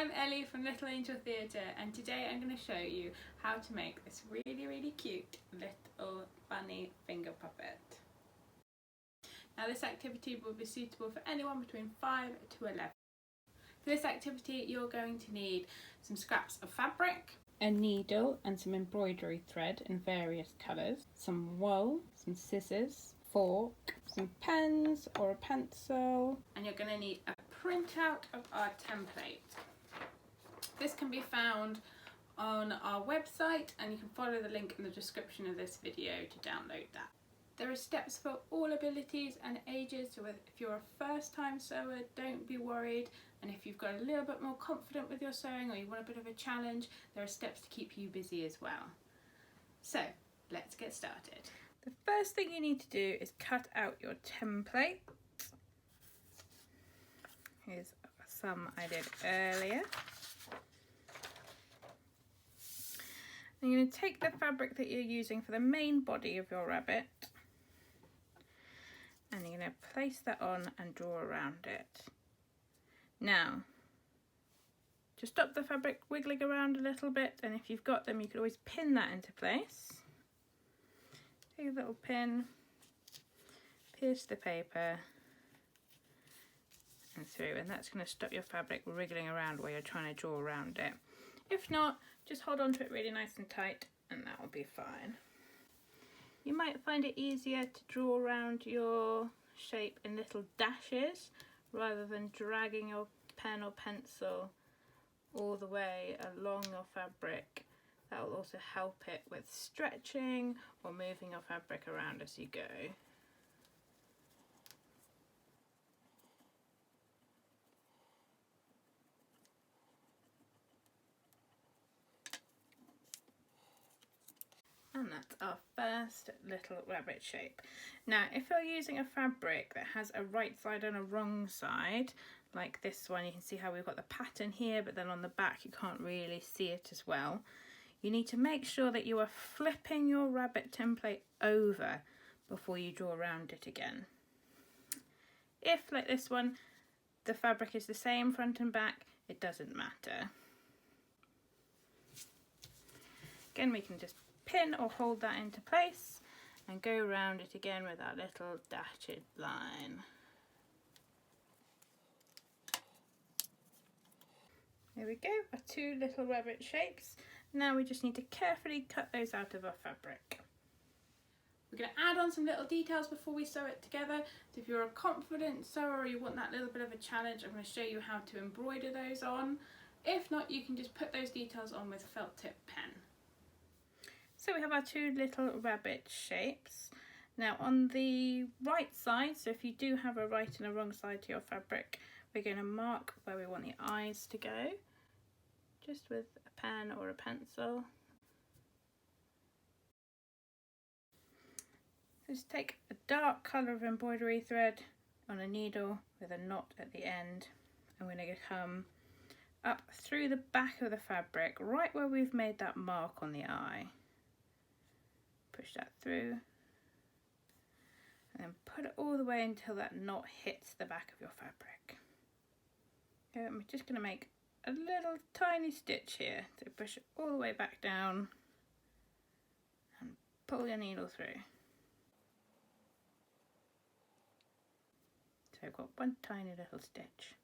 I'm Ellie from Little Angel Theatre, and today I'm going to show you how to make this really cute little bunny finger puppet. Now this activity will be suitable for anyone between 5 to 11. For this activity you're going to need some scraps of fabric, a needle and some embroidery thread in various colours, some wool, some scissors, fork, some pens or a pencil, and you're going to need a printout of our template. This can be found on our website, and you can follow the link in the description of this video to download that. There are steps for all abilities and ages, so if you're a first time sewer, don't be worried, and if you've got a little bit more confident with your sewing or you want a bit of a challenge, there are steps to keep you busy as well. So let's get started. The first thing you need to do is cut out your template. Here's some I did earlier. And you're going to take the fabric that you're using for the main body of your rabbit, and you're going to place that on and draw around it. Now, just stop the fabric wiggling around a little bit, and if you've got them you can always pin that into place. Take a little pin, pierce the paper and through, and that's going to stop your fabric wriggling around while you're trying to draw around it. If not, just hold on to it really nice and tight and that will be fine. You might find it easier to draw around your shape in little dashes rather than dragging your pen or pencil all the way along your fabric. That will also help it with stretching or moving your fabric around as you go. And that's our first little rabbit shape. Now if you're using a fabric that has a right side and a wrong side, like this one, you can see how we've got the pattern here, but then on the back you can't really see it as well. You need to make sure that you are flipping your rabbit template over before you draw around it again. If, like this one, the fabric is the same front and back, it doesn't matter. Again, we can just pin or hold that into place and go around it again with our little dashed line. There we go, our two little rabbit shapes. Now we just need to carefully cut those out of our fabric. We're going to add on some little details before we sew it together. So if you're a confident sewer or you want that little bit of a challenge, I'm going to show you how to embroider those on. If not, you can just put those details on with a felt tip pen. So we have our two little rabbit shapes. Now on the right side, so if you do have a right and a wrong side to your fabric, we're going to mark where we want the eyes to go, just with a pen or a pencil. Just take a dark colour of embroidery thread on a needle with a knot at the end, and we're going to come up through the back of the fabric, right where we've made that mark on the eye. Push that through and then put it all the way until that knot hits the back of your fabric. Okay, I'm just going to make a little tiny stitch here, so push it all the way back down and pull your needle through. So I've got one tiny little stitch.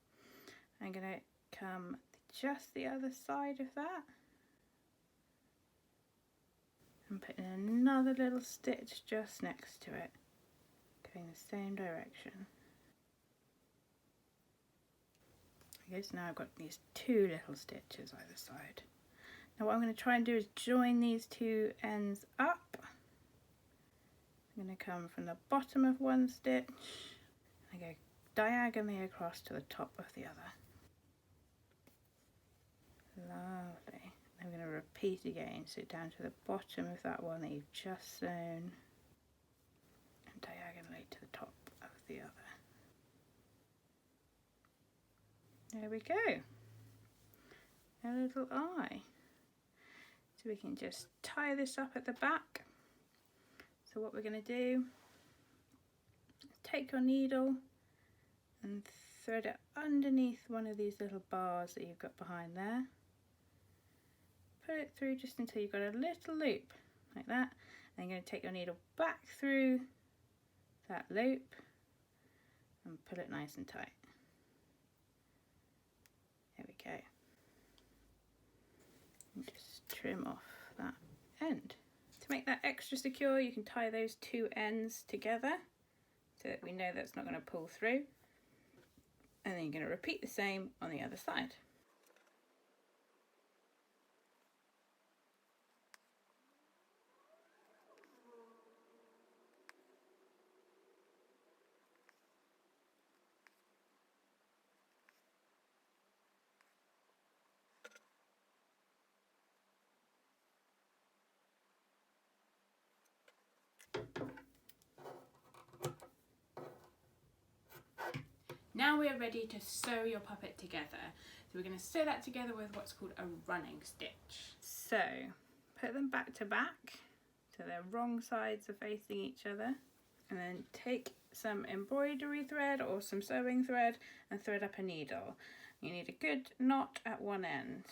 I'm going to come just the other side of that and put in another little stitch just next to it, going the same direction. Okay, so now I've got these two little stitches either side. Now what I'm going to try and do is join these two ends up. I'm going to come from the bottom of one stitch and go diagonally across to the top of the other. Lovely. I'm going to repeat again, so down to the bottom of that one that you've just sewn and diagonally to the top of the other. There we go. A little eye. So we can just tie this up at the back. So what we're going to do is take your needle and thread it underneath one of these little bars that you've got behind there. Put it through just until you've got a little loop like that. And you're going to take your needle back through that loop and pull it nice and tight. There we go. And just trim off that end. To make that extra secure, you can tie those two ends together so that we know that's not going to pull through. And then you're going to repeat the same on the other side. Now we are ready to sew your puppet together. So we're going to sew that together with what's called a running stitch. So put them back to back so their wrong sides are facing each other, and then take some embroidery thread or some sewing thread and thread up a needle. You need a good knot at one end.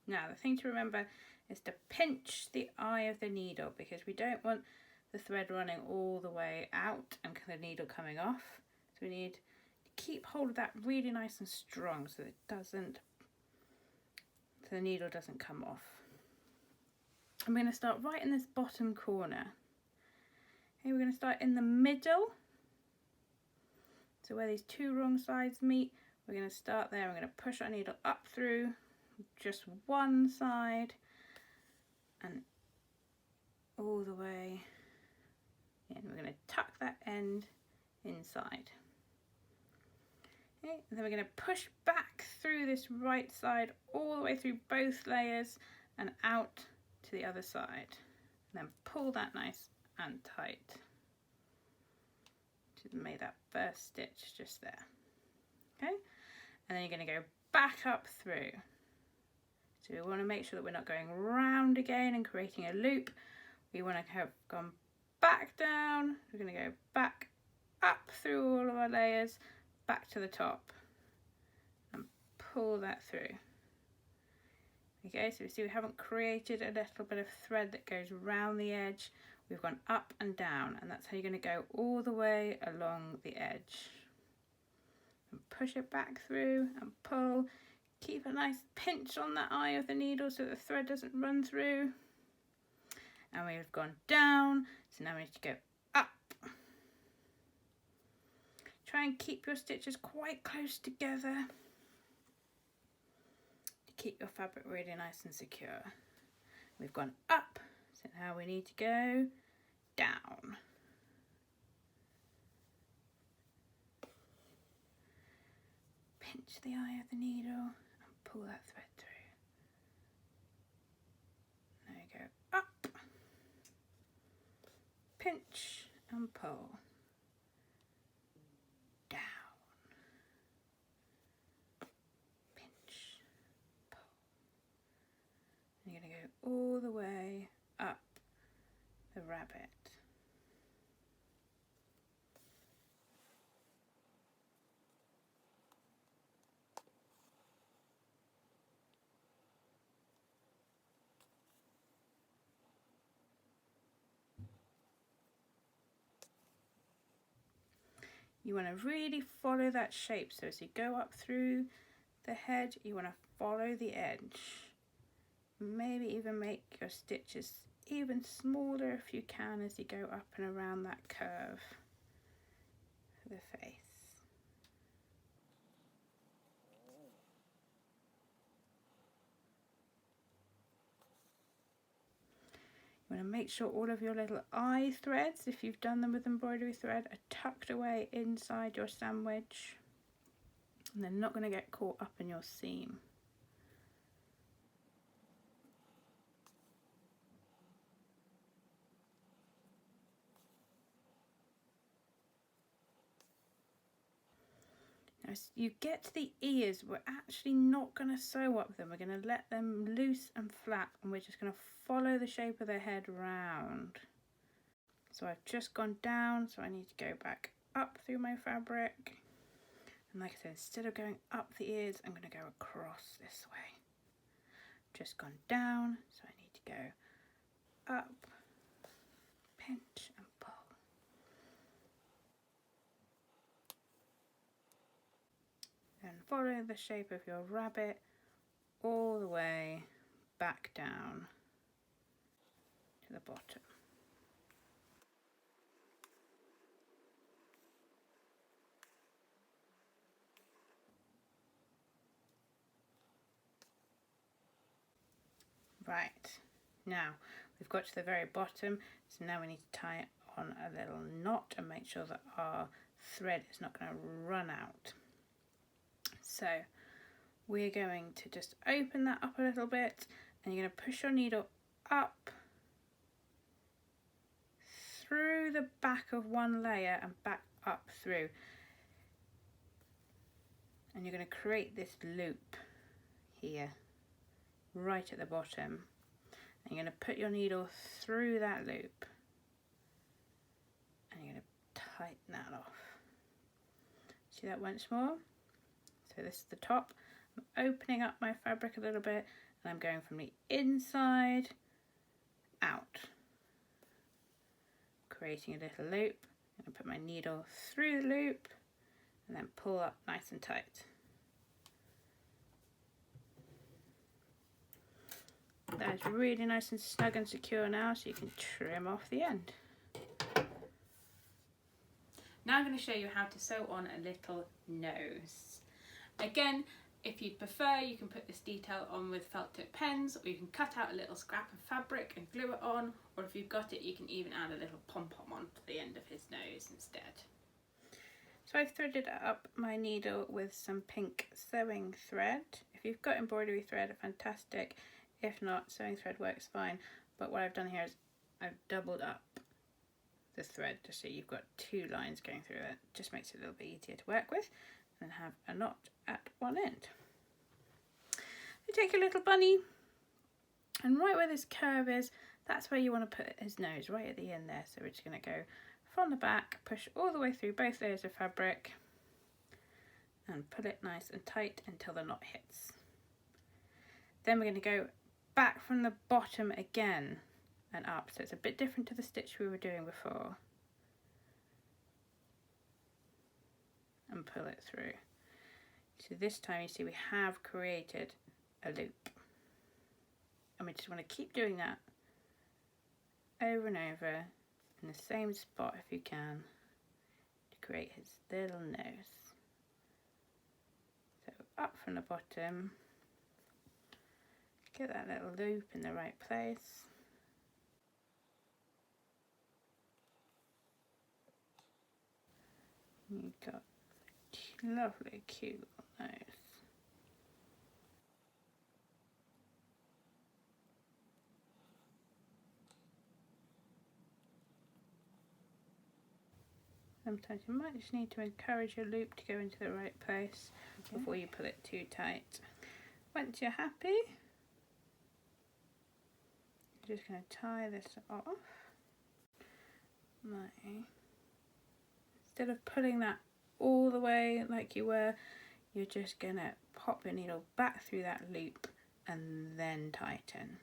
Now the thing to remember is to pinch the eye of the needle, because we don't want the thread running all the way out and the needle coming off. So we need to keep hold of that really nice and strong so the needle doesn't come off. I'm going to start right in this bottom corner. Okay, we're going to start in the middle. So where these two wrong sides meet, we're going to start there. We're going to push our needle up through just one side and all the way in. We're going to tuck that end inside. Okay, and then we're going to push back through this right side all the way through both layers and out to the other side. And then pull that nice and tight. Just made that first stitch just there. Okay, and then you're going to go back up through. So we want to make sure that we're not going round again and creating a loop. We want to have gone back down. We're going to go back up through all of our layers, back to the top, and pull that through. Okay, so you see we haven't created a little bit of thread that goes round the edge. We've gone up and down, and that's how you're going to go all the way along the edge. And push it back through and pull. Keep a nice pinch on that eye of the needle so the thread doesn't run through. And we've gone down, so now we need to go up. Try and keep your stitches quite close together to keep your fabric really nice and secure. We've gone up, so now we need to go down. Pinch the eye of the needle and pull that thread through. There you go, up, pinch and pull. You're going to go all the way up the rabbit. You want to really follow that shape. So as you go up through the head, you want to follow the edge. Maybe even make your stitches even smaller if you can as you go up and around that curve for the face. You want to make sure all of your little eye threads, if you've done them with embroidery thread, are tucked away inside your sandwich and they're not going to get caught up in your seam. As you get to the ears, we're actually not going to sew up them. We're going to let them loose and flat, and we're just going to follow the shape of their head round. So I've just gone down, so I need to go back up through my fabric. And like I said, instead of going up the ears, I'm going to go across this way. Just gone down, so I need to go up, pinch and pull. Then follow the shape of your rabbit all the way back down to the bottom. Right, now we've got to the very bottom, so now we need to tie on a little knot and make sure that our thread is not going to run out. So we're going to just open that up a little bit, and you're going to push your needle up through the back of one layer and back up through, and you're going to create this loop here right at the bottom, and you're going to put your needle through that loop and you're going to tighten that off. See that once more? So this is the top. I'm opening up my fabric a little bit and I'm going from the inside out, creating a little loop. I'm going to put my needle through the loop and then pull up nice and tight. That is really nice and snug and secure now, so you can trim off the end. Now I'm going to show you how to sew on a little nose. Again, if you'd prefer, you can put this detail on with felt tip pens, or you can cut out a little scrap of fabric and glue it on, or if you've got it, you can even add a little pom-pom on to the end of his nose instead. So I've threaded up my needle with some pink sewing thread. If you've got embroidery thread, fantastic. If not, sewing thread works fine. But what I've done here is I've doubled up the thread to see you've got two lines going through it. Just makes it a little bit easier to work with, and have a knot at one end. You take a little bunny, and right where this curve is, that's where you want to put his nose, right at the end there. So we're just going to go from the back, push all the way through both layers of fabric and pull it nice and tight until the knot hits. Then we're going to go back from the bottom again and up, so it's a bit different to the stitch we were doing before, and pull it through. So this time you see we have created a loop, and we just want to keep doing that over and over in the same spot if you can, to create his little nose. So up from the bottom, get that little loop in the right place. You've got a lovely cute little nose. Sometimes you might just need to encourage your loop to go into the right place before you pull it too tight. Once you're happy, you're just going to tie this off. Instead of pulling that all the way like you were, you're just going to pop your needle back through that loop and then tighten.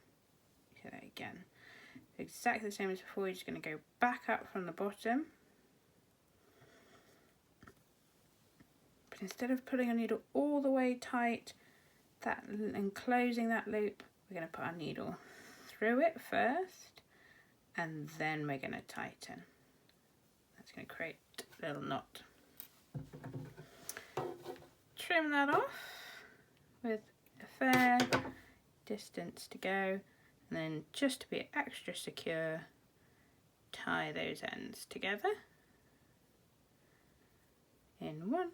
So that again, exactly the same as before. You're just going to go back up from the bottom, but instead of pulling your needle all the way tight and closing that loop, we're going to put our needle through it first and then we're going to tighten. That's going to create a little knot. Trim that off with a fair distance to go, and then just to be extra secure, tie those ends together in one,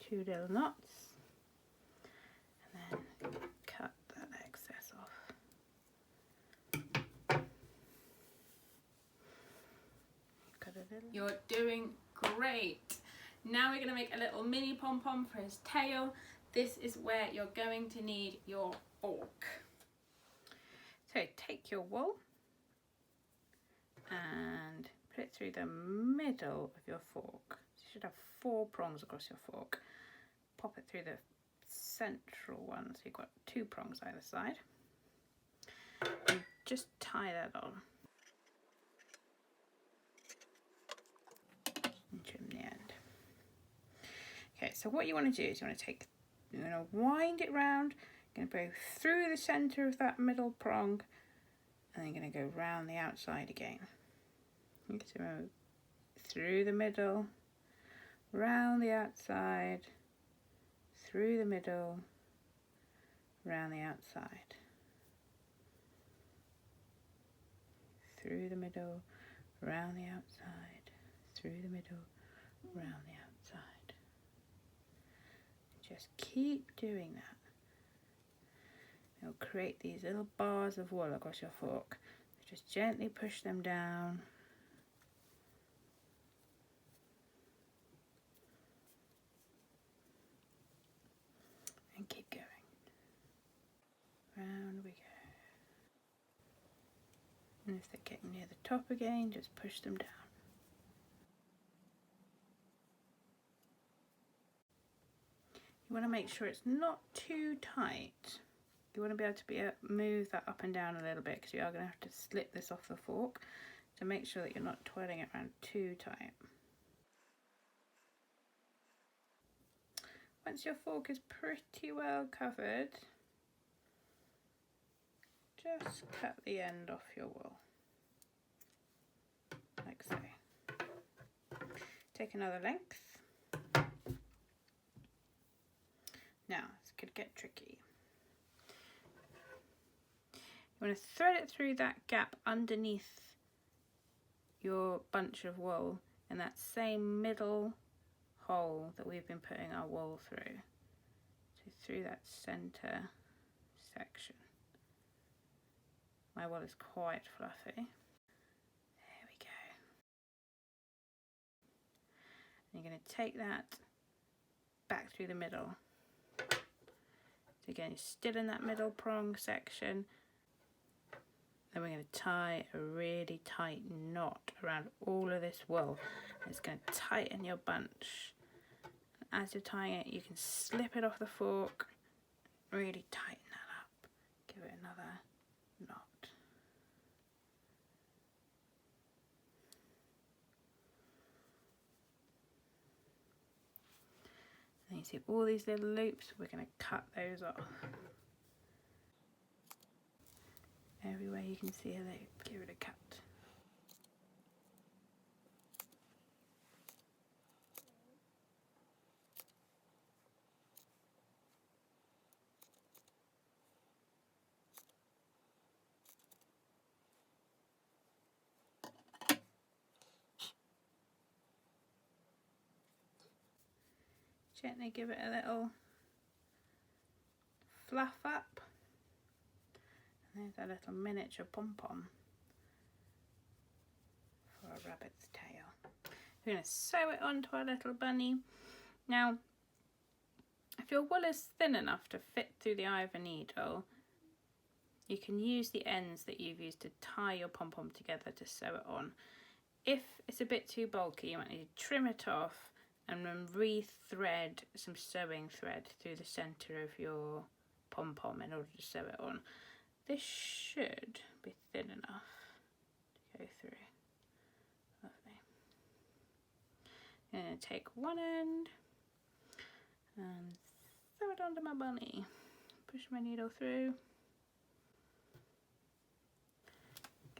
two little knots, and then cut that excess off. You're doing great. Now we're going to make a little mini pom-pom for his tail. This is where you're going to need your fork. So take your wool and put it through the middle of your fork. You should have 4 prongs across your fork. Pop it through the central one, so you've got 2 prongs either side. And just tie that on. And trim the end. Okay, so what you want to do is you're going to wind it round. You're going to go through the centre of that middle prong, and then you're going to go round the outside again. So through the middle, round the outside, through the middle, round the outside, through the middle, round the outside, through the middle, round the outside. Just keep doing that. It'll create these little bars of wool across your fork. Just gently push them down. And keep going. Round we go. And if they're getting near the top again, just push them down. You want to make sure it's not too tight. You want to be able to move that up and down a little bit, because you are going to have to slip this off the fork, to make sure that you're not twirling it around too tight. Once your fork is pretty well covered, just cut the end off your wool, like so. Take another length. Now, this could get tricky. You want to thread it through that gap underneath your bunch of wool in that same middle hole that we've been putting our wool through. So through that centre section. My wool is quite fluffy. There we go. And you're going to take that back through the middle. So again, you're still in that middle prong section. Then we're going to tie a really tight knot around all of this wool. It's going to tighten your bunch. And as you're tying it, you can slip it off the fork, really tighten that up. Give it another knot. And you see all these little loops, we're going to cut those off. Everywhere you can see a loop, give it a cut. Gently give it a little fluff up. And there's a little miniature pom-pom for a rabbit's tail. We're going to sew it onto our little bunny. Now, if your wool is thin enough to fit through the eye of a needle, you can use the ends that you've used to tie your pom-pom together to sew it on. If it's a bit too bulky, you might need to trim it off and then re-thread some sewing thread through the centre of your pom-pom in order to sew it on. This should be thin enough to go through. Lovely. I'm going to take one end and sew it onto my bunny. Push my needle through.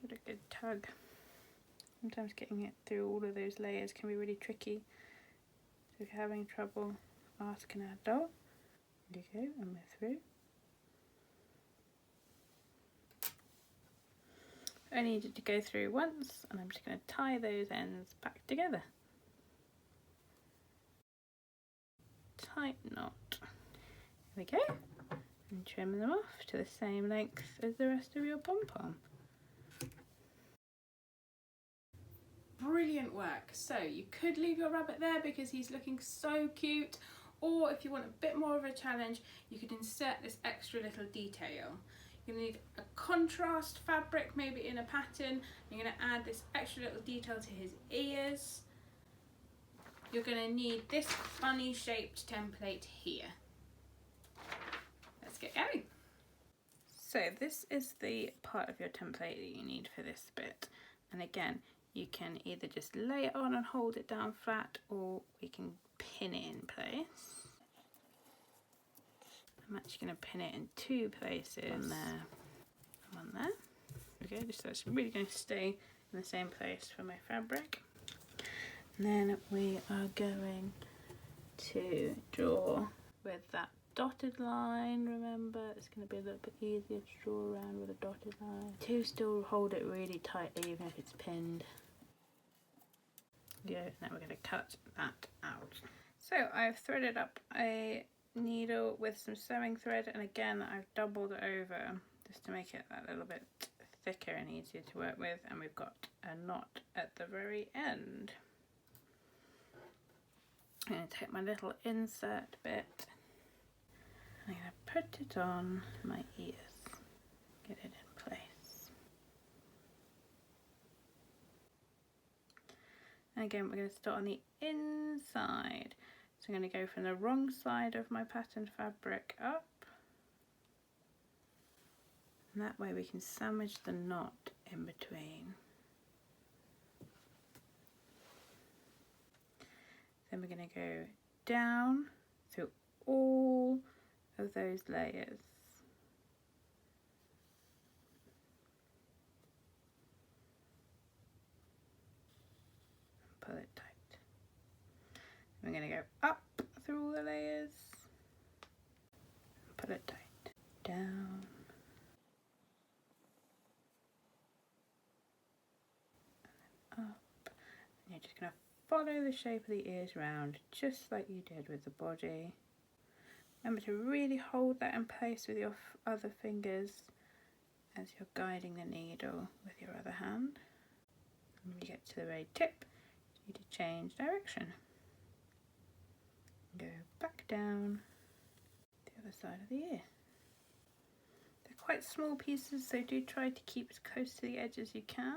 Give it a good tug. Sometimes getting it through all of those layers can be really tricky. So if you're having trouble, ask an adult. There you go, and we're through. I needed to go through once, and I'm just going to tie those ends back together. Tight knot. There we go. And trim them off to the same length as the rest of your pom-pom. Brilliant work. So you could leave your rabbit there because he's looking so cute, or if you want a bit more of a challenge, you could insert this extra little detail. You're going to need a contrast fabric, maybe in a pattern. You're going to add this extra little detail to his ears. You're going to need this bunny shaped template here. Let's get going. So this is the part of your template that you need for this bit. And again, you can either just lay it on and hold it down flat, or we can pin it in place. I'm actually going to pin it in two places. One there, one there. Okay, just so it's really going to stay in the same place for my fabric. And then we are going to draw with that dotted line. Remember, it's going to be a little bit easier to draw around with a dotted line. To still hold it really tightly even if it's pinned. Yeah, now we're going to cut that out. So I've threaded up a needle with some sewing thread, and again I've doubled it over just to make it a little bit thicker and easier to work with, and we've got a knot at the very end. I'm going to take my little insert bit, I'm going to put it on my ears, get it in place. And again, we're going to start on the inside. So I'm going to go from the wrong side of my patterned fabric up. And that way we can sandwich the knot in between. Then we're going to go down through all of those layers. Pull it tight. We're going to go up through all the layers. Pull it tight. Down. And up. And you're just going to follow the shape of the ears round, just like you did with the body. Remember to really hold that in place with your other fingers as you're guiding the needle with your other hand. And when you get to the very tip, you need to change direction. Go back down the other side of the ear. They're quite small pieces, so do try to keep as close to the edge as you can.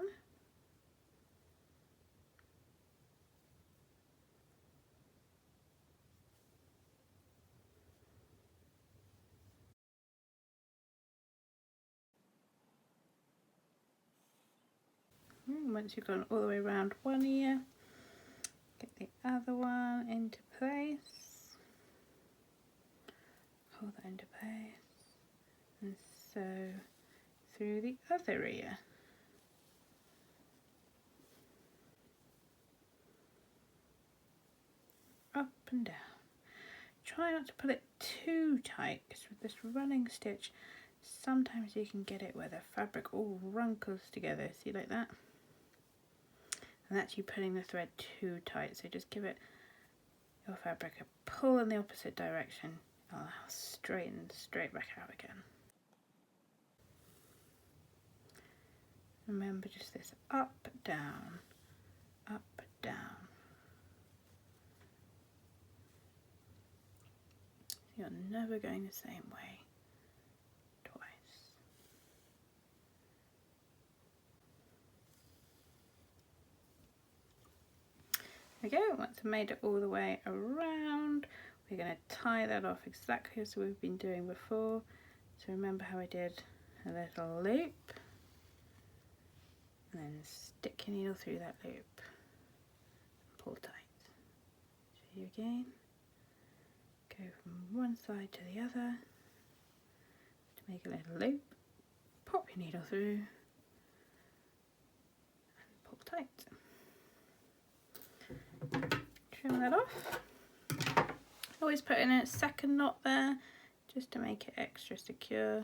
Once you've gone all the way around one ear, get the other one into place, hold that into place, and sew through the other ear. Up and down. Try not to pull it too tight, because with this running stitch, sometimes you can get it where the fabric all wrinkles together, see, like that? And that's you pulling the thread too tight, so just give it your fabric a pull in the opposite direction. I'll straighten straight back out again. Remember just this up, down, up, down. You're never going the same way twice. Okay, once I've made it all the way around, we're going to tie that off exactly as we've been doing before. So remember how I did a little loop, and then stick your needle through that loop and pull tight. Show you again. Go from one side to the other to make a little loop, pop your needle through and pull tight. Trim that off. Always put in a second knot there just to make it extra secure,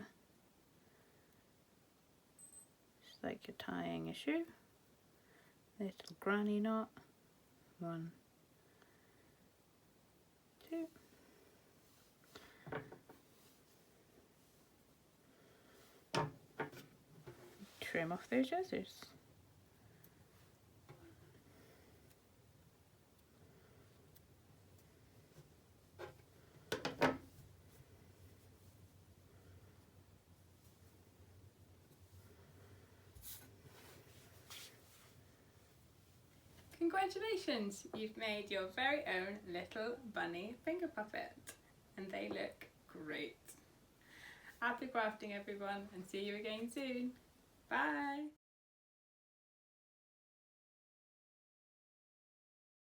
just like you're tying a shoe. Little granny knot, 1, 2. Trim off those scissors. Congratulations, you've made your very own little bunny finger puppet and they look great. Happy crafting everyone, and see you again soon. Bye!